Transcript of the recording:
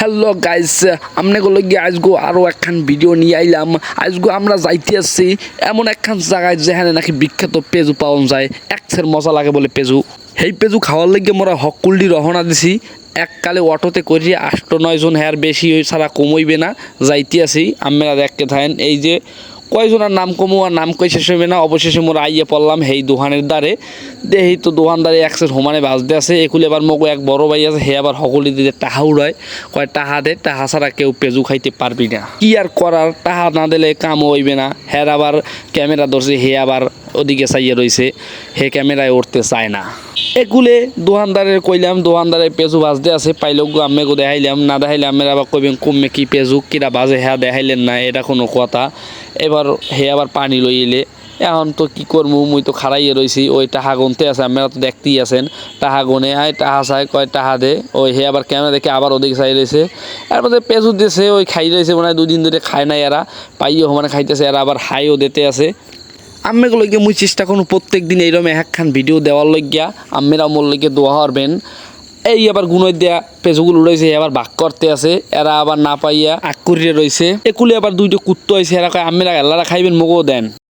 Hello guys, আমনেগুলো গিয়ে আজগো আরও একখান ভিডিও নিয়ে আইলাম। আজগো আমরা যাইতে আসছি এমন একখান জায়গায় যেখানে নাকি বিখ্যাত পেজু পাওয়া যায়। একসের মজা লাগে বলে পেজু। সেই পেজু খাওয়ার লাগে মোরা হকুলডি রহনা দিছি। এককালে অটোতে করি 8-9 জন, হ্যার বেশি ছাড়া কমইবে না। যাইতে আসি আমরা দেখতে থাকেন। এই যে কয়জনের নাম কমু আর নাম কই শেষ হইবে না। অবশেষে মোরা আইয়ে পড়লাম সেই দোকানের দ্বারে। দেখি তো দোকানদারে একসের সমানে বাজতে আছে। একুলে এবার মগো এক বড় ভাই আছে, হে আবার সকলে দিতে টাহা উড়ায়, কয় টাহা দে, টাহা ছাড়া কেউ পেজু খাইতে পারবি না। কি আর করার, টাহা না দিলে কামও হইবে না। হ্যার আবার ক্যামেরা ধরছে, হে আবার ওদিকে চাইয়ে রয়েছে, হে ক্যামেরায় উঠতে চায় না। একুলে দোকানদারের কইলাম, দোকানদারে পেজু বাজতে আছে, পাইলেও আমি গো দেখাইলাম, না দেখাইলে আমি আবার কইবেন কমে কি পেজু কিরা বাজে, হ্যাঁ দেখাইলেন না, এটা কোনো কথা। এবার হে আবার পানি লইলে, এখন তো কি করবো, মুই তো খাড়াইয়ে রয়েছি। ওই টাহা গুনতে আছে, আপনারা তো দেখতেই আছেন। টাহা গুনে আয়, টাহা চাই, কয় টাহা দে। ওই হে আবার ক্যামেরা দেখে আবার ওদিকে চাই রয়েছে। এর মধ্যে পেজু দিয়েছে, ওই খাই রয়েছে, মানে 2 দিন ধরে খায় না এরা, পাইও মানে খাইতেছে। এরা আবার হাইও দিতে আছে। আম্মেগুলো গিয়ে মুই চেষ্টা করুন প্রত্যেক দিন এইরকম একখান ভিডিও দেওয়ার লইগিয়া। আম্মেরা মোর লইগে দোয়া হরবেন। এই আবার গুণই দেয়া পেজুগুলো রয়েছে, আবার ভাগ করতে আছে। এরা আবার না পাইয়া আগ করিয়ে রয়েছে। একুলে আবার 2টা কুত্তো হয়েছে, এরা কয় আম্মেরা এল্লারা খাইবেন, মগও দেন।